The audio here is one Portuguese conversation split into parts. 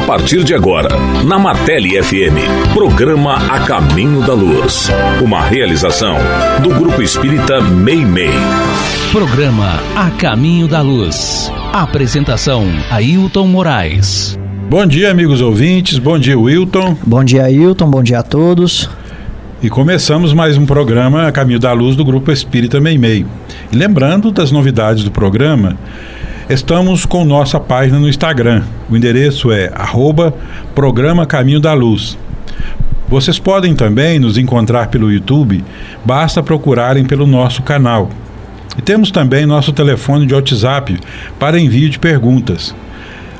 partir de agora, na Martelli FM, programa A Caminho da Luz. Uma realização do Grupo Espírita Meimei. Programa A Caminho da Luz. Apresentação: Ailton Moraes. Bom dia, amigos ouvintes. Bom dia, Wilton. Bom dia, Ailton. Bom dia a todos. E começamos mais um programa A Caminho da Luz do Grupo Espírita Meimei. E lembrando das novidades do programa, estamos com nossa página no Instagram. O endereço é @programa Caminho da Luz. Vocês podem também nos encontrar pelo YouTube, basta procurarem pelo nosso canal. E temos também nosso telefone de WhatsApp para envio de perguntas.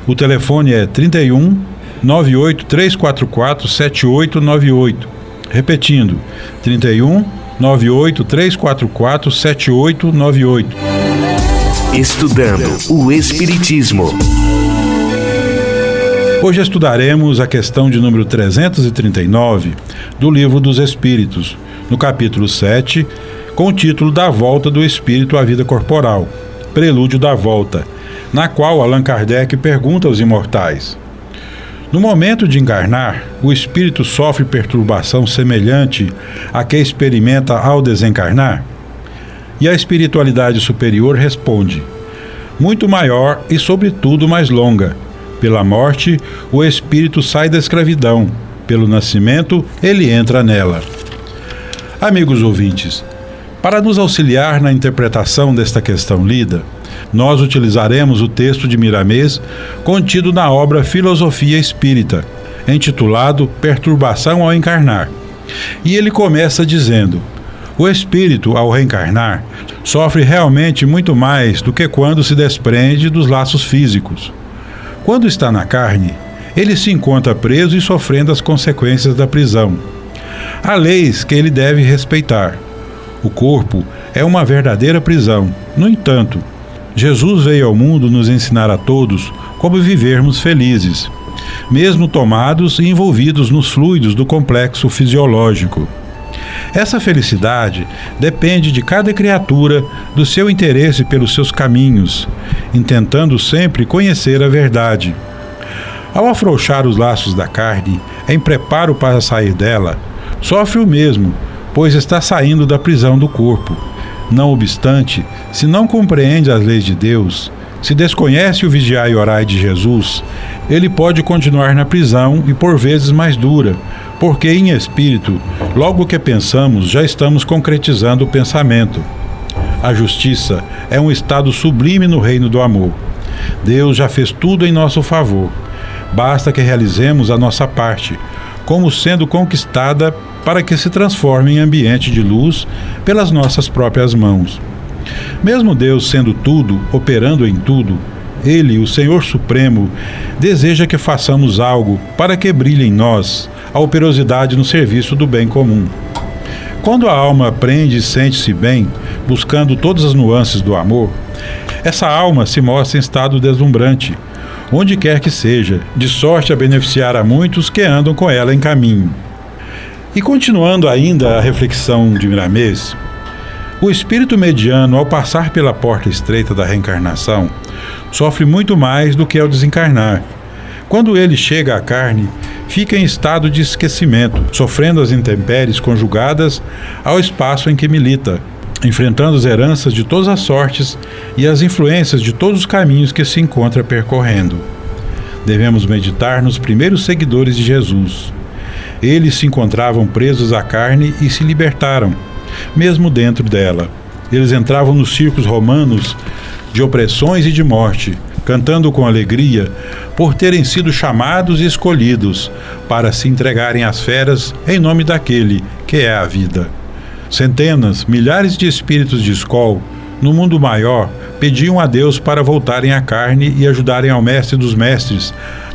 O telefone é 31 98 344 7898. Repetindo, 31 98 344 7898. Estudando o Espiritismo. Hoje estudaremos a questão de número 339 do Livro dos Espíritos, no capítulo 7, com o título Da Volta do Espírito à Vida Corporal, Prelúdio da Volta, na qual Allan Kardec pergunta aos imortais: no momento de encarnar, o espírito sofre perturbação semelhante à que experimenta ao desencarnar? E a espiritualidade superior responde: muito maior e, sobretudo, mais longa. Pela morte, o espírito sai da escravidão. Pelo nascimento, ele entra nela. Amigos ouvintes, para nos auxiliar na interpretação desta questão lida, nós utilizaremos o texto de Miramês contido na obra Filosofia Espírita, intitulado Perturbação ao Encarnar. E ele começa dizendo: o espírito, ao reencarnar, sofre realmente muito mais do que quando se desprende dos laços físicos. Quando está na carne, ele se encontra preso e sofrendo as consequências da prisão. Há leis que ele deve respeitar. O corpo é uma verdadeira prisão. No entanto, Jesus veio ao mundo nos ensinar a todos como vivermos felizes, mesmo tomados e envolvidos nos fluidos do complexo fisiológico. Essa felicidade depende de cada criatura, do seu interesse pelos seus caminhos, intentando sempre conhecer a verdade. Ao afrouxar os laços da carne, em preparo para sair dela, sofre o mesmo, pois está saindo da prisão do corpo. Não obstante, se não compreende as leis de Deus, se desconhece o vigiai e orai de Jesus, ele pode continuar na prisão e por vezes mais dura, porque em espírito, logo que pensamos, já estamos concretizando o pensamento. A justiça é um estado sublime no reino do amor. Deus já fez tudo em nosso favor. Basta que realizemos a nossa parte, como sendo conquistada para que se transforme em ambiente de luz pelas nossas próprias mãos. Mesmo Deus sendo tudo, operando em tudo, Ele, o Senhor Supremo, deseja que façamos algo para que brilhe em nós a operosidade no serviço do bem comum. Quando a alma aprende e sente-se bem, buscando todas as nuances do amor, essa alma se mostra em estado deslumbrante, onde quer que seja, de sorte a beneficiar a muitos que andam com ela em caminho. E continuando ainda a reflexão de Miramês, o espírito mediano, ao passar pela porta estreita da reencarnação, sofre muito mais do que ao desencarnar. Quando ele chega à carne, fica em estado de esquecimento, sofrendo as intempéries conjugadas ao espaço em que milita, enfrentando as heranças de todas as sortes e as influências de todos os caminhos que se encontra percorrendo. Devemos meditar nos primeiros seguidores de Jesus. Eles se encontravam presos à carne e se libertaram, mesmo dentro dela. Eles entravam nos circos romanos de opressões e de morte, cantando com alegria por terem sido chamados e escolhidos para se entregarem às feras em nome daquele que é a vida. Centenas, milhares de espíritos de escol, no mundo maior, pediam a Deus para voltarem à carne e ajudarem ao Mestre dos Mestres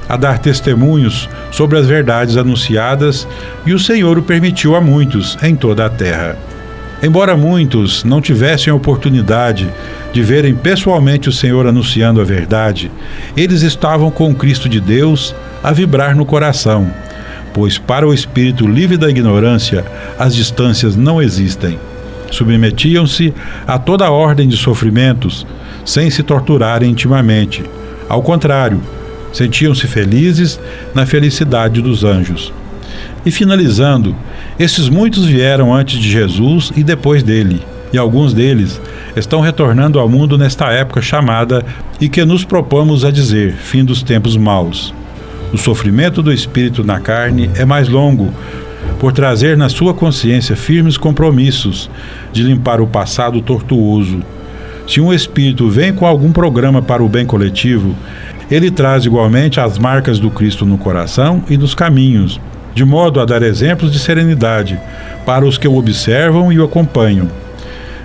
a dar testemunhos sobre as verdades anunciadas, e o Senhor o permitiu a muitos em toda a terra. Embora muitos não tivessem a oportunidade de verem pessoalmente o Senhor anunciando a verdade, eles estavam com o Cristo de Deus a vibrar no coração, pois para o espírito livre da ignorância, as distâncias não existem. Submetiam-se a toda ordem de sofrimentos, sem se torturarem intimamente. Ao contrário, Sentiam-se felizes na felicidade dos anjos. E finalizando, esses muitos vieram antes de Jesus e depois dele, e alguns deles estão retornando ao mundo nesta época chamada e que nos propomos a dizer, fim dos tempos maus. O sofrimento do espírito na carne é mais longo, por trazer na sua consciência firmes compromissos de limpar o passado tortuoso. Se um espírito vem com algum programa para o bem coletivo, ele traz igualmente as marcas do Cristo no coração e nos caminhos, de modo a dar exemplos de serenidade para os que o observam e o acompanham.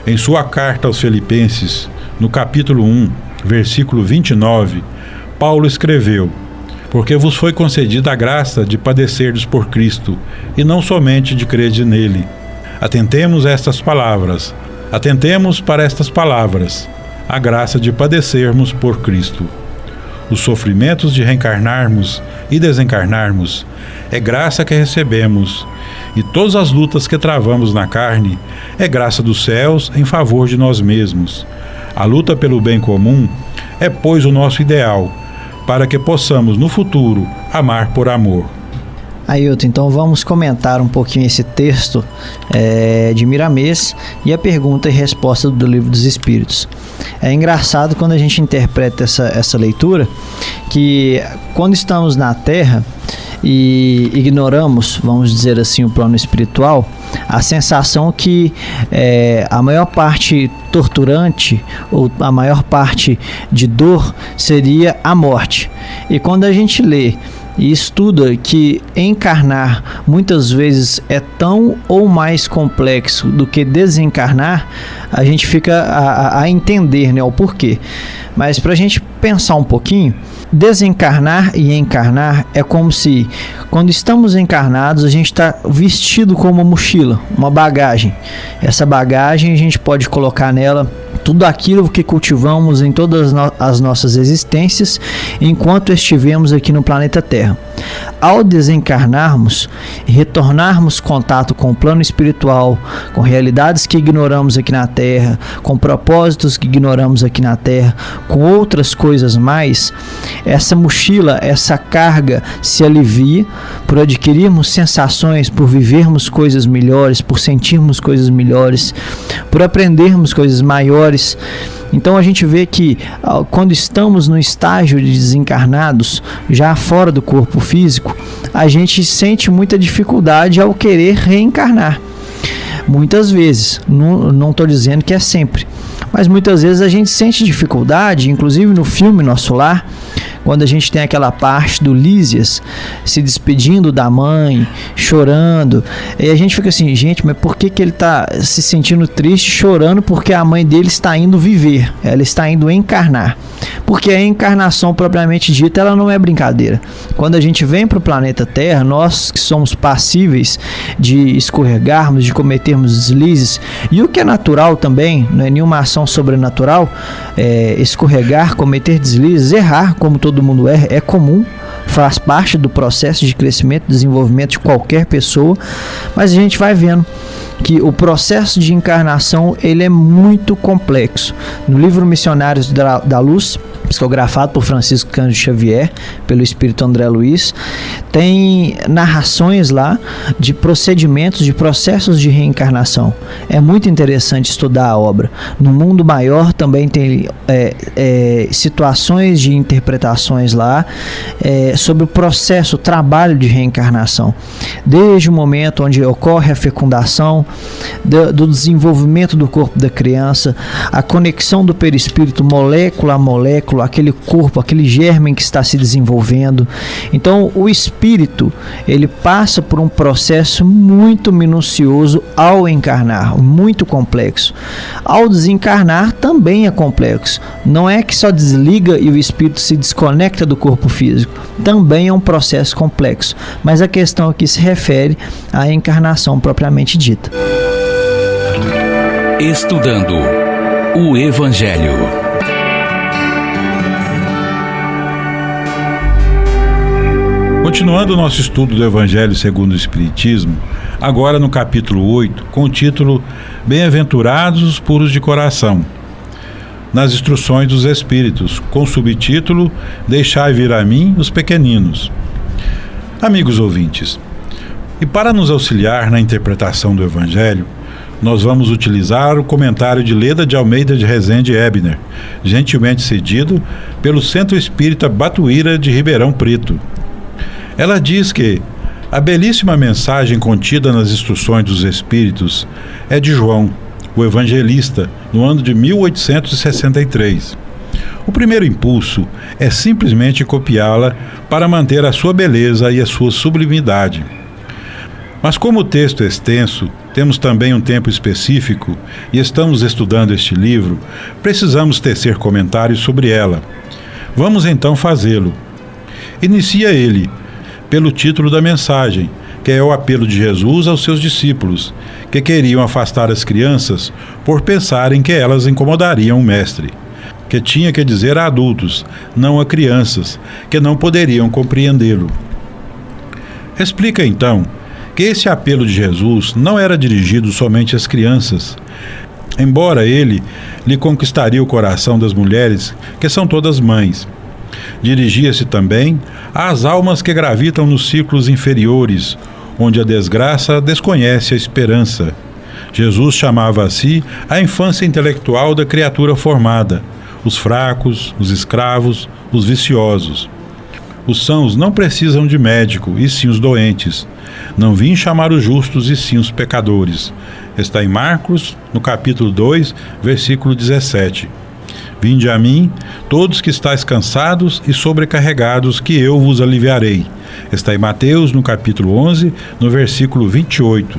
Em sua carta aos Filipenses, no capítulo 1, versículo 29, Paulo escreveu: porque vos foi concedida a graça de padecerdes por Cristo, e não somente de crede nele. Atentemos para estas palavras, a graça de padecermos por Cristo. Os sofrimentos de reencarnarmos e desencarnarmos é graça que recebemos, e todas as lutas que travamos na carne é graça dos céus em favor de nós mesmos. A luta pelo bem comum é, pois, o nosso ideal, para que possamos, no futuro, amar por amor. Ailton, então vamos comentar um pouquinho esse texto de Miramês e a pergunta e resposta do Livro dos Espíritos. É engraçado quando a gente interpreta essa leitura, que quando estamos na Terra e ignoramos, vamos dizer assim, o plano espiritual, a sensação que a maior parte torturante ou a maior parte de dor seria a morte. E quando a gente lê e estuda que encarnar muitas vezes é tão ou mais complexo do que desencarnar, a gente fica a entender, né, o porquê. Mas para a gente pensar um pouquinho, desencarnar e encarnar é como se, quando estamos encarnados, a gente está vestido com uma mochila, uma bagagem. Essa bagagem a gente pode colocar nela tudo aquilo que cultivamos em todas as nossas existências enquanto estivemos aqui no planeta Terra. Ao desencarnarmos e retornarmos contato com o plano espiritual, com realidades que ignoramos aqui na Terra, com propósitos que ignoramos aqui na Terra, com outras coisas mais, essa mochila, essa carga se alivia por adquirirmos sensações, por vivermos coisas melhores, por sentirmos coisas melhores, por aprendermos coisas maiores. Então a gente vê que quando estamos no estágio de desencarnados, já fora do corpo físico, a gente sente muita dificuldade ao querer reencarnar. Muitas vezes, não estou dizendo que é sempre, mas muitas vezes a gente sente dificuldade, inclusive no filme Nosso Lar, quando a gente tem aquela parte do Lísias se despedindo da mãe, chorando, e a gente fica assim, gente, mas por que ele está se sentindo triste, chorando? Porque a mãe dele está indo viver, ela está indo encarnar. Porque a encarnação propriamente dita, ela não é brincadeira. Quando a gente vem para o planeta Terra, nós que somos passíveis de escorregarmos, de cometermos deslizes, e o que é natural também, não é nenhuma ação sobrenatural, escorregar, cometer deslizes, errar, como todo mundo erra, é comum, faz parte do processo de crescimento e desenvolvimento de qualquer pessoa, mas a gente vai vendo que o processo de encarnação ele é muito complexo. No livro Missionários da Luz, psicografado por Francisco Cândido Xavier, pelo Espírito André Luiz, tem narrações lá de procedimentos, de processos de reencarnação. É muito interessante estudar a obra. No Mundo Maior também tem situações de interpretações lá sobre o processo, o trabalho de reencarnação. Desde o momento onde ocorre a fecundação, do desenvolvimento do corpo da criança, a conexão do perispírito molécula a molécula, aquele corpo, aquele germe que está se desenvolvendo. Então o espírito ele passa por um processo muito minucioso ao encarnar, muito complexo. Ao desencarnar também é complexo. Não é que só desliga e o espírito se desconecta do corpo físico. Também é um processo complexo. Mas a questão aqui se refere à encarnação propriamente dita. Estudando o Evangelho. Continuando o nosso estudo do Evangelho segundo o Espiritismo, agora no capítulo 8, com o título Bem-aventurados os puros de coração. nas instruções dos Espíritos, com o subtítulo Deixai vir a mim os pequeninos. Amigos ouvintes, e para nos auxiliar na interpretação do Evangelho, nós vamos utilizar o comentário de Leda de Almeida de Rezende Ebner, gentilmente cedido pelo Centro Espírita Batuíra de Ribeirão Preto. Ela diz que a belíssima mensagem contida nas instruções dos Espíritos é de João, o Evangelista, no ano de 1863. O primeiro impulso é simplesmente copiá-la para manter a sua beleza e a sua sublimidade. Mas como o texto é extenso, temos também um tempo específico e estamos estudando este livro, precisamos tecer comentários sobre ela. Vamos então fazê-lo. Inicia ele pelo título da mensagem, que é o apelo de Jesus aos seus discípulos, que queriam afastar as crianças por pensarem que elas incomodariam o mestre, que tinha que dizer a adultos, não a crianças, que não poderiam compreendê-lo. Explica então que esse apelo de Jesus não era dirigido somente às crianças, embora ele lhe conquistaria o coração das mulheres, que são todas mães. Dirigia-se também às almas que gravitam nos círculos inferiores, onde a desgraça desconhece a esperança. Jesus chamava a si a infância intelectual da criatura formada, os fracos, os escravos, os viciosos. Os sãos não precisam de médico, e sim os doentes. Não vim chamar os justos, e sim os pecadores. Está em Marcos, no capítulo 2, versículo 17. Vinde a mim, todos que estáis cansados e sobrecarregados, que eu vos aliviarei. Está em Mateus, no capítulo 11, no versículo 28.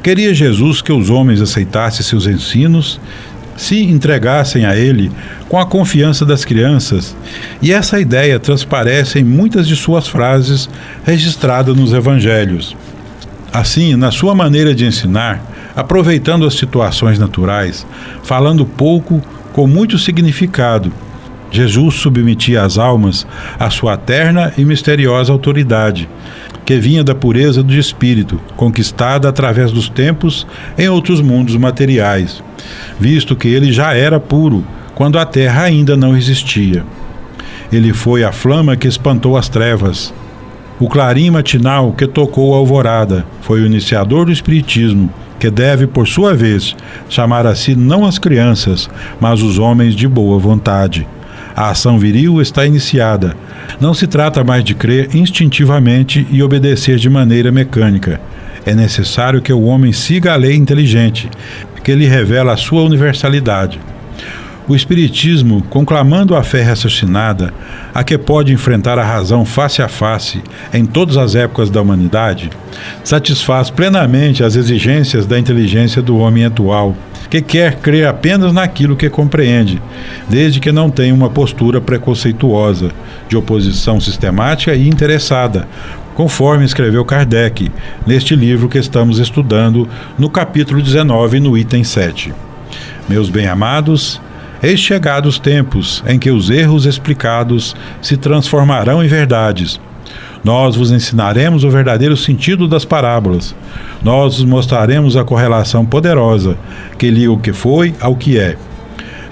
Queria Jesus que os homens aceitassem seus ensinos, se entregassem a ele com a confiança das crianças, e essa ideia transparece em muitas de suas frases registradas nos evangelhos. Assim, na sua maneira de ensinar, aproveitando as situações naturais, falando pouco, com muito significado, Jesus submetia as almas à sua eterna e misteriosa autoridade, que vinha da pureza do espírito, conquistada através dos tempos em outros mundos materiais, visto que ele já era puro, quando a terra ainda não existia. Ele foi a flama que espantou as trevas, o clarim matinal que tocou a alvorada, foi o iniciador do espiritismo, que deve, por sua vez, chamar a si não as crianças, mas os homens de boa vontade. A ação viril está iniciada. Não se trata mais de crer instintivamente e obedecer de maneira mecânica. É necessário que o homem siga a lei inteligente, que lhe revela a sua universalidade. O Espiritismo, conclamando a fé raciocinada, a que pode enfrentar a razão face a face em todas as épocas da humanidade, satisfaz plenamente as exigências da inteligência do homem atual, que quer crer apenas naquilo que compreende, desde que não tenha uma postura preconceituosa, de oposição sistemática e interessada, conforme escreveu Kardec, neste livro que estamos estudando, no capítulo 19, no item 7. Meus bem-amados, eis chegados os tempos em que os erros explicados se transformarão em verdades. Nós vos ensinaremos o verdadeiro sentido das parábolas. Nós vos mostraremos a correlação poderosa que liga o que foi ao que é.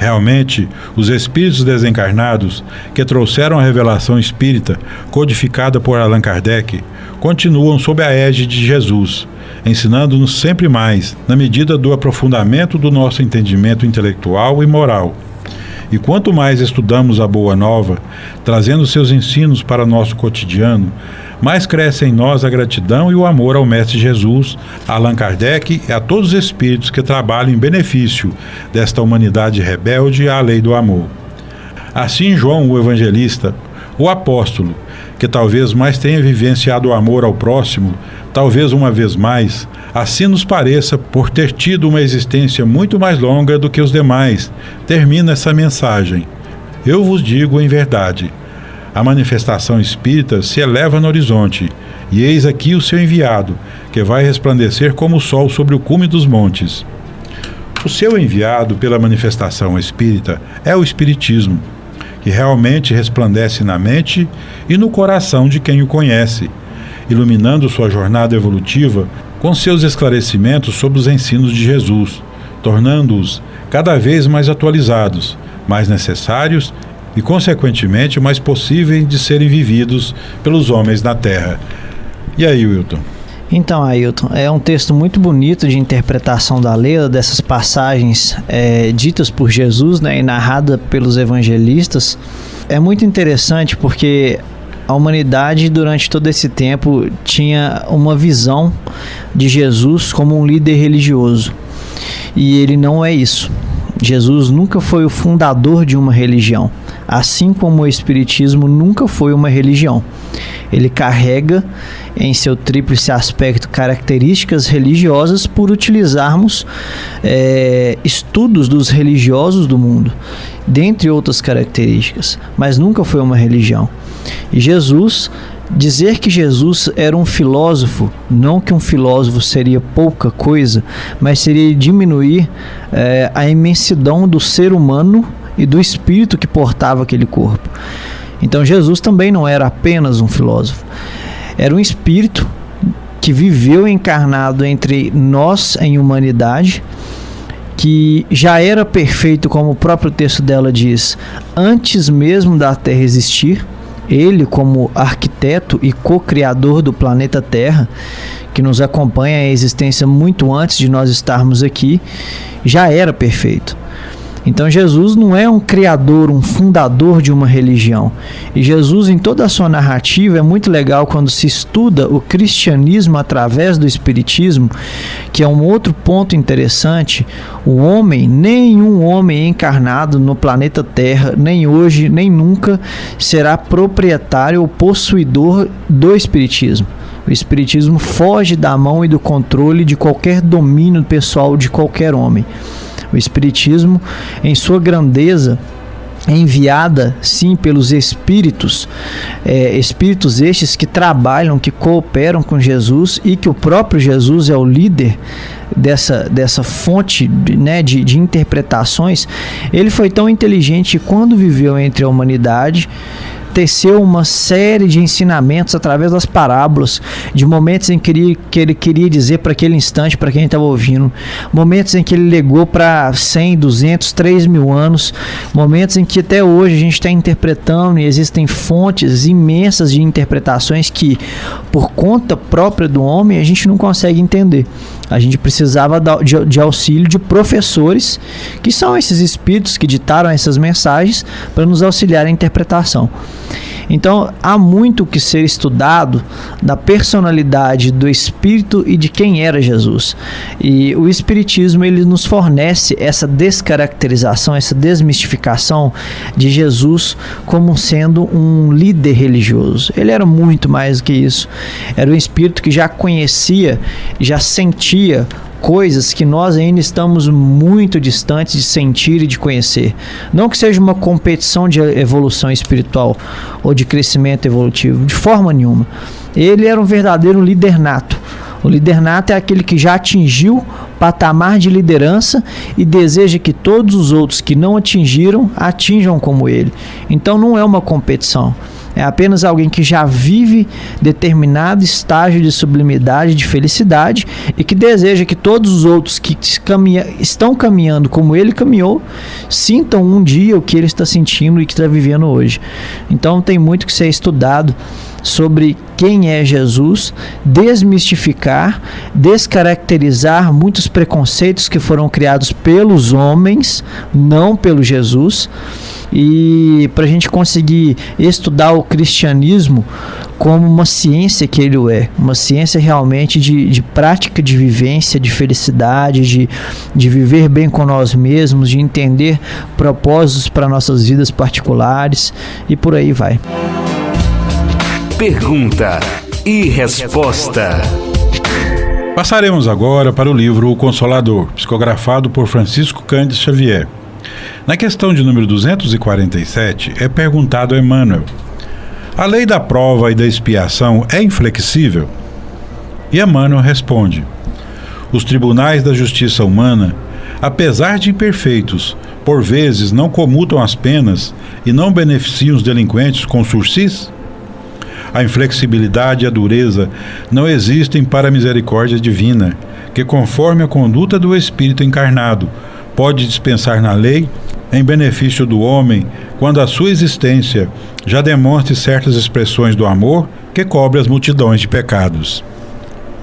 Realmente, os espíritos desencarnados que trouxeram a revelação espírita, codificada por Allan Kardec, continuam sob a égide de Jesus, ensinando-nos sempre mais, na medida do aprofundamento do nosso entendimento intelectual e moral. E quanto mais estudamos a Boa Nova, trazendo seus ensinos para nosso cotidiano, mais cresce em nós a gratidão e o amor ao Mestre Jesus, a Allan Kardec e a todos os espíritos que trabalham em benefício desta humanidade rebelde à lei do amor. Assim, João, o Evangelista, o apóstolo, que talvez mais tenha vivenciado o amor ao próximo, talvez uma vez mais, assim nos pareça por ter tido uma existência muito mais longa do que os demais, termina essa mensagem. Eu vos digo em verdade, a manifestação espírita se eleva no horizonte, e eis aqui o seu enviado, que vai resplandecer como o sol sobre o cume dos montes. O seu enviado pela manifestação espírita é o Espiritismo, que realmente resplandece na mente e no coração de quem o conhece, iluminando sua jornada evolutiva com seus esclarecimentos sobre os ensinos de Jesus, tornando-os cada vez mais atualizados, mais necessários e, consequentemente, mais possíveis de serem vividos pelos homens na Terra. E aí, Wilton? Então, Ailton, é um texto muito bonito de interpretação da lei, dessas passagens ditas por Jesus, né, e narrada pelos evangelistas. É muito interessante porque a humanidade, durante todo esse tempo, tinha uma visão de Jesus como um líder religioso. E ele não é isso. Jesus nunca foi o fundador de uma religião, assim como o Espiritismo nunca foi uma religião. Ele carrega em seu tríplice aspecto características religiosas por utilizarmos estudos dos religiosos do mundo, dentre outras características, mas nunca foi uma religião. E dizer que Jesus era um filósofo, não que um filósofo seria pouca coisa, mas seria diminuir a imensidão do ser humano e do espírito que portava aquele corpo. Então Jesus também não era apenas um filósofo, era um espírito que viveu encarnado entre nós em humanidade, que já era perfeito, como o próprio texto dela diz, antes mesmo da Terra existir. Ele, como arquiteto e co-criador do planeta Terra, que nos acompanha a existência muito antes de nós estarmos aqui, já era perfeito. Então Jesus não é um criador, um fundador de uma religião. E Jesus, em toda a sua narrativa, é muito legal quando se estuda o cristianismo através do espiritismo, que é um outro ponto interessante. O homem, nenhum homem encarnado no planeta Terra, nem hoje, nem nunca, será proprietário ou possuidor do espiritismo. O espiritismo foge da mão e do controle de qualquer domínio pessoal de qualquer homem. O Espiritismo, em sua grandeza, é enviada, sim, pelos espíritos, espíritos estes que trabalham, que cooperam com Jesus, e que o próprio Jesus é o líder dessa fonte, né, de interpretações. Ele foi tão inteligente que, quando viveu entre a humanidade, teceu uma série de ensinamentos através das parábolas, de momentos em que ele queria dizer para aquele instante, para quem estava ouvindo, momentos em que ele legou para 100, 200, 3 mil anos, momentos em que até hoje a gente está interpretando, e existem fontes imensas de interpretações que, por conta própria do homem, a gente não consegue entender. A gente precisava de auxílio de professores, que são esses espíritos que ditaram essas mensagens, para nos auxiliar na interpretação. Então, há muito que ser estudado da personalidade do Espírito e de quem era Jesus. E o Espiritismo, ele nos fornece essa descaracterização, essa desmistificação de Jesus como sendo um líder religioso. Ele era muito mais do que isso. Era um Espírito que já conhecia, já sentia coisas que nós ainda estamos muito distantes de sentir e de conhecer. Não que seja uma competição de evolução espiritual ou de crescimento evolutivo, de forma nenhuma. Ele era um verdadeiro líder nato. O líder nato é aquele que já atingiu patamar de liderança e deseja que todos os outros que não atingiram, atinjam como ele. Então não é uma competição. É apenas alguém que já vive determinado estágio de sublimidade, de felicidade, e que deseja que todos os outros que estão caminhando como ele caminhou, sintam um dia o que ele está sentindo e que está vivendo hoje. Então tem muito que ser estudado sobre quem é Jesus, desmistificar, descaracterizar muitos preconceitos que foram criados pelos homens, não pelo Jesus, e para a gente conseguir estudar o cristianismo como uma ciência que ele é, uma ciência realmente de prática, de vivência, de felicidade, de viver bem com nós mesmos, de entender propósitos para nossas vidas particulares, e por aí vai. Pergunta e resposta. Passaremos agora para o livro O Consolador, psicografado por Francisco Cândido Xavier. Na questão de número 247, é perguntado a Emmanuel: a lei da prova e da expiação é inflexível? E Emmanuel responde: os tribunais da justiça humana, apesar de imperfeitos, por vezes não comutam as penas e não beneficiam os delinquentes com sursis? A inflexibilidade e a dureza não existem para a misericórdia divina, que, conforme a conduta do Espírito encarnado, pode dispensar na lei em benefício do homem, quando a sua existência já demonstre certas expressões do amor que cobre as multidões de pecados.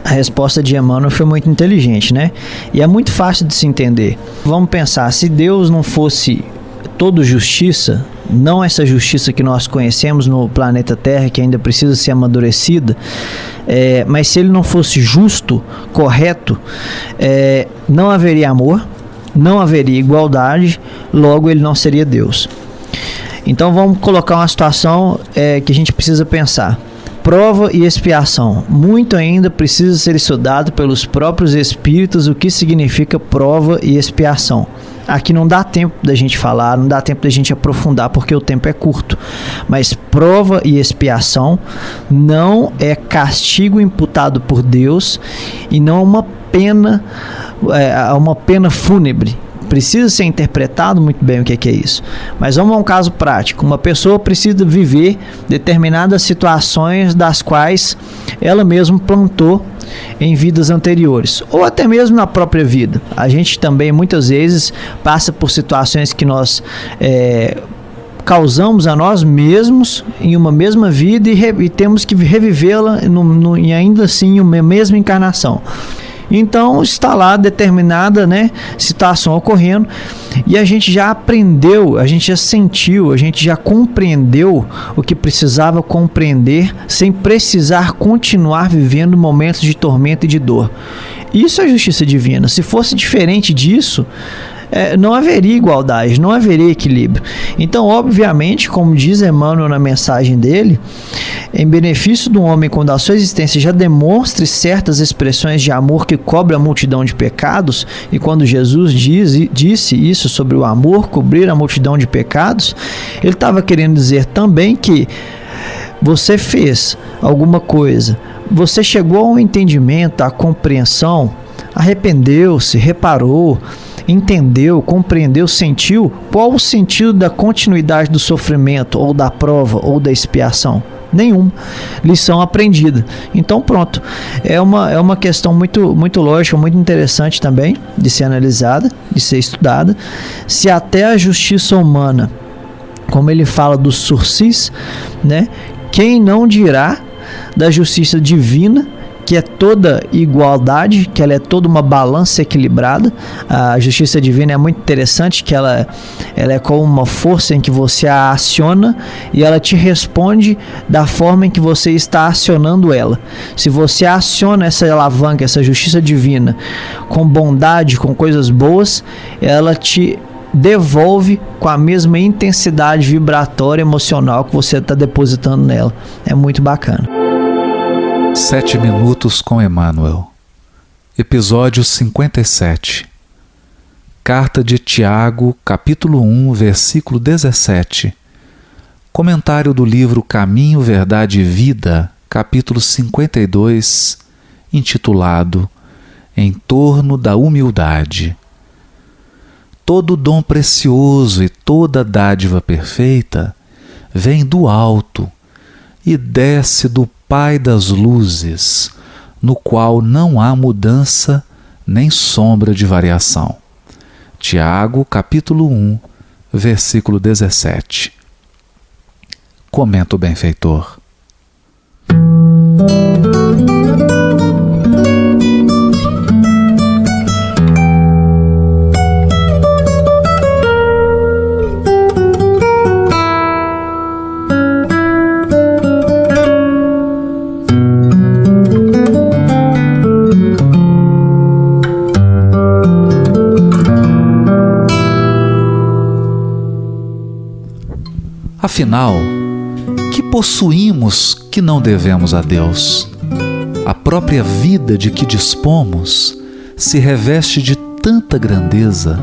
A resposta de Emmanuel foi muito inteligente, né? E é muito fácil de se entender. Vamos pensar, se Deus não fosse todo justiça, não essa justiça que nós conhecemos no planeta Terra, que ainda precisa ser amadurecida, mas se ele não fosse justo, correto, não haveria amor, não haveria igualdade, logo ele não seria Deus. Então vamos colocar uma situação que a gente precisa pensar. Prova e expiação. Muito ainda precisa ser estudado pelos próprios espíritos o que significa prova e expiação. Aqui não dá tempo da gente falar, não dá tempo da gente aprofundar porque o tempo é curto. Mas prova e expiação não é castigo imputado por Deus e não uma pena fúnebre. Precisa ser interpretado muito bem o que é isso. Mas vamos a um caso prático. Uma pessoa precisa viver determinadas situações das quais ela mesma plantou em vidas anteriores, ou até mesmo na própria vida. A gente também muitas vezes passa por situações que nós causamos a nós mesmos em uma mesma vida e temos que revivê-la e ainda assim em uma mesma encarnação. Então está lá determinada situação ocorrendo e a gente já aprendeu, a gente já sentiu, a gente já compreendeu o que precisava compreender sem precisar continuar vivendo momentos de tormento e de dor. Isso é justiça divina. Se fosse diferente disso, não haveria igualdade, não haveria equilíbrio. Então, obviamente, como diz Emmanuel na mensagem dele, em benefício do homem, quando a sua existência já demonstre certas expressões de amor que cobre a multidão de pecados, e quando Jesus disse isso sobre o amor cobrir a multidão de pecados, ele estava querendo dizer também que você fez alguma coisa, você chegou a um entendimento, a compreensão, arrependeu-se, reparou, entendeu, compreendeu, sentiu, qual o sentido da continuidade do sofrimento, ou da prova, ou da expiação? Nenhum. Lição aprendida. Então pronto, é uma questão muito, muito lógica, muito interessante também de ser analisada, de ser estudada. Se até a justiça humana, como ele fala do sursis, quem não dirá da justiça divina, que é toda igualdade, que ela é toda uma balança equilibrada. A justiça divina é muito interessante, que ela é como uma força em que você a aciona e ela te responde da forma em que você está acionando ela. Se você aciona essa alavanca, essa justiça divina, com bondade, com coisas boas, ela te devolve com a mesma intensidade vibratória, emocional que você está depositando nela. É muito bacana. 7 minutos com Emmanuel. Episódio 57. Carta de Tiago, capítulo 1, versículo 17. Comentário do livro Caminho, Verdade e Vida, capítulo 52, intitulado Em torno da humildade. Todo dom precioso e toda dádiva perfeita vem do alto e desce do Pai das luzes, no qual não há mudança nem sombra de variação. Tiago, capítulo 1, versículo 17. Comenta o benfeitor. Afinal, que possuímos que não devemos a Deus? A própria vida de que dispomos se reveste de tanta grandeza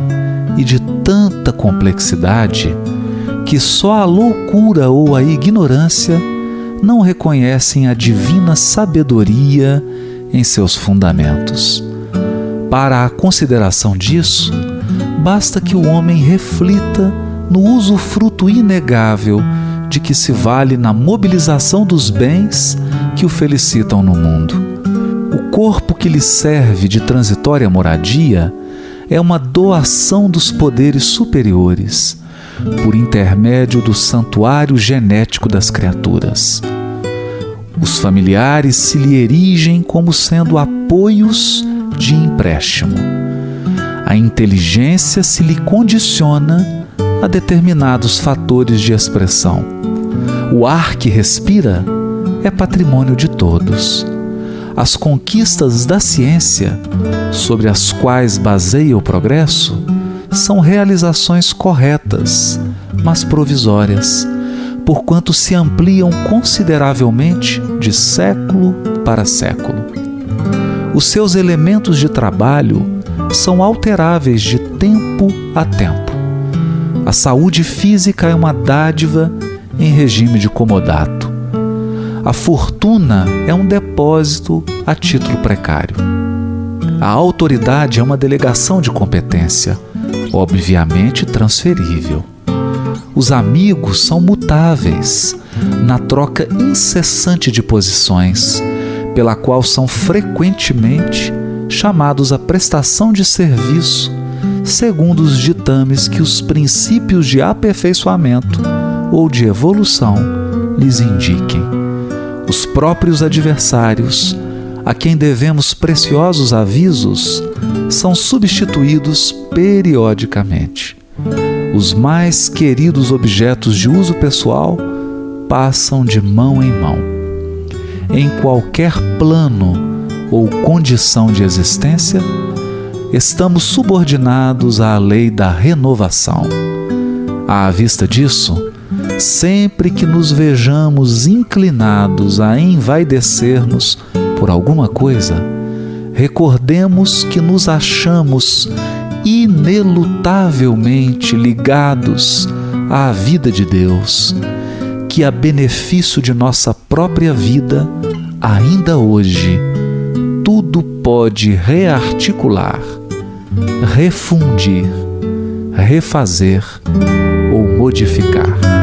e de tanta complexidade que só a loucura ou a ignorância não reconhecem a divina sabedoria em seus fundamentos. Para a consideração disso, basta que o homem reflita no usufruto inegável de que se vale na mobilização dos bens que o felicitam no mundo. O corpo que lhe serve de transitória moradia é uma doação dos poderes superiores, por intermédio do santuário genético das criaturas. Os familiares se lhe erigem como sendo apoios de empréstimo. A inteligência se lhe condiciona a determinados fatores de expressão. O ar que respira é patrimônio de todos. As conquistas da ciência, sobre as quais baseia o progresso, são realizações corretas, mas provisórias, porquanto se ampliam consideravelmente de século para século. Os seus elementos de trabalho são alteráveis de tempo a tempo. A saúde física é uma dádiva em regime de comodato. A fortuna é um depósito a título precário. A autoridade é uma delegação de competência, obviamente transferível. Os amigos são mutáveis, na troca incessante de posições, pela qual são frequentemente chamados à prestação de serviço, segundo os ditames que os princípios de aperfeiçoamento ou de evolução lhes indiquem. Os próprios adversários, a quem devemos preciosos avisos, são substituídos periodicamente. Os mais queridos objetos de uso pessoal passam de mão em mão. Em qualquer plano ou condição de existência, estamos subordinados à lei da renovação. À vista disso, sempre que nos vejamos inclinados a envaidecer-nos por alguma coisa, recordemos que nos achamos inelutavelmente ligados à vida de Deus, que a benefício de nossa própria vida, ainda hoje, tudo pode rearticular, refundir, refazer ou modificar.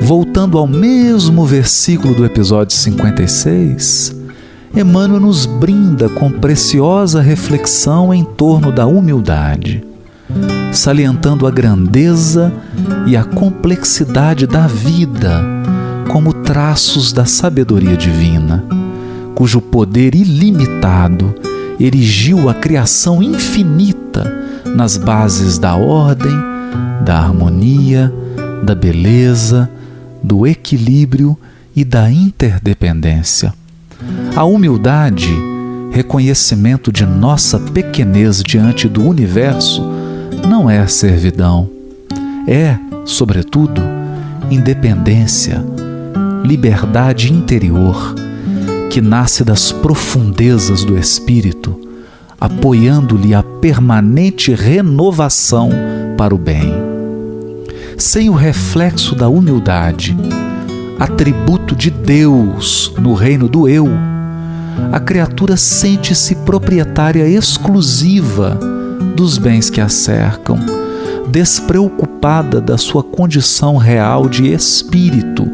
Voltando ao mesmo versículo do episódio 56, Emmanuel nos brinda com preciosa reflexão em torno da humildade, salientando a grandeza e a complexidade da vida como traços da sabedoria divina, cujo poder ilimitado erigiu a criação infinita nas bases da ordem, da harmonia, da beleza, do equilíbrio e da interdependência. A humildade, reconhecimento de nossa pequenez diante do universo, não é servidão. É, sobretudo, independência, liberdade interior, que nasce das profundezas do espírito, apoiando-lhe a permanente renovação para o bem. Sem o reflexo da humildade, atributo de Deus no reino do eu, a criatura sente-se proprietária exclusiva dos bens que a cercam, despreocupada da sua condição real de espírito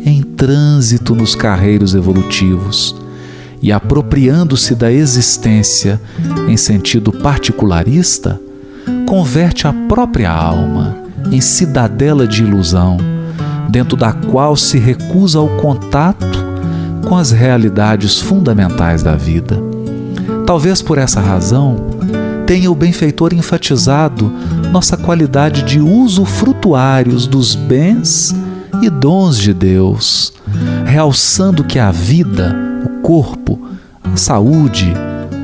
em trânsito nos carreiros evolutivos e apropriando-se da existência em sentido particularista, converte a própria alma em cidadela de ilusão, dentro da qual se recusa ao contato com as realidades fundamentais da vida. Talvez por essa razão tenha o benfeitor enfatizado nossa qualidade de usufrutuários dos bens e dons de Deus, realçando que a vida, o corpo, a saúde,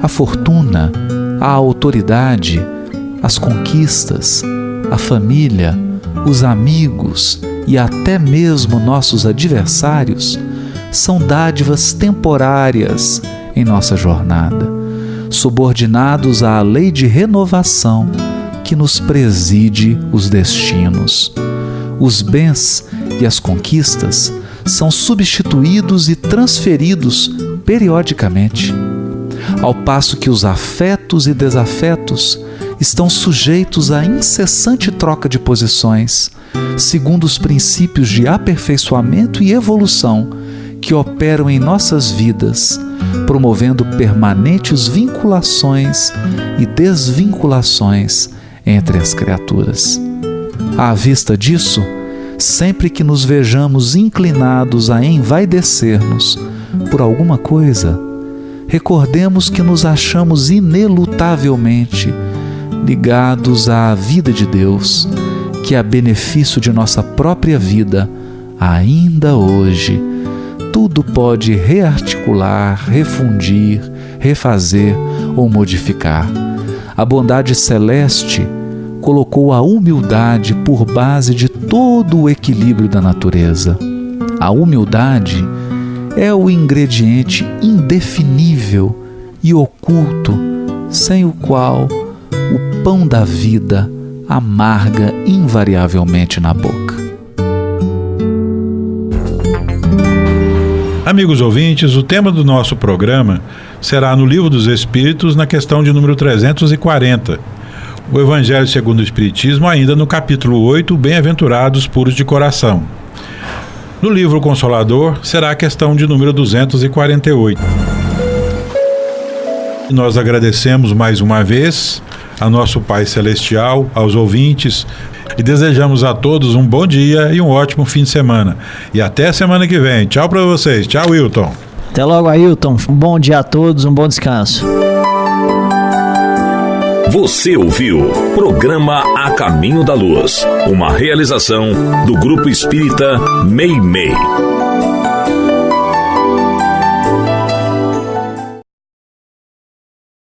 a fortuna, a autoridade, as conquistas, a família, os amigos e até mesmo nossos adversários são dádivas temporárias em nossa jornada, subordinados à lei de renovação que nos preside os destinos. Os bens e as conquistas são substituídos e transferidos periodicamente, ao passo que os afetos e desafetos estão sujeitos à incessante troca de posições, segundo os princípios de aperfeiçoamento e evolução que operam em nossas vidas, promovendo permanentes vinculações e desvinculações entre as criaturas. À vista disso, sempre que nos vejamos inclinados a envaidecer-nos por alguma coisa, recordemos que nos achamos inelutavelmente ligados à vida de Deus, que a benefício de nossa própria vida, ainda hoje, tudo pode rearticular, refundir, refazer ou modificar. A bondade celeste colocou a humildade por base de todo o equilíbrio da natureza. A humildade é o ingrediente indefinível e oculto, sem o qual o pão da vida amarga invariavelmente na boca. Amigos ouvintes, o tema do nosso programa será no Livro dos Espíritos, na questão de número 340. O Evangelho segundo o Espiritismo, ainda no capítulo 8, Bem-aventurados puros de coração. No livro Consolador, será a questão de número 248. Nós agradecemos mais uma vez a nosso Pai Celestial, aos ouvintes, e desejamos a todos um bom dia e um ótimo fim de semana. E até semana que vem. Tchau para vocês. Tchau, Wilton. Até logo, Ailton. Um bom dia a todos, um bom descanso. Você ouviu Programa A Caminho da Luz, uma realização do Grupo Espírita Meimei.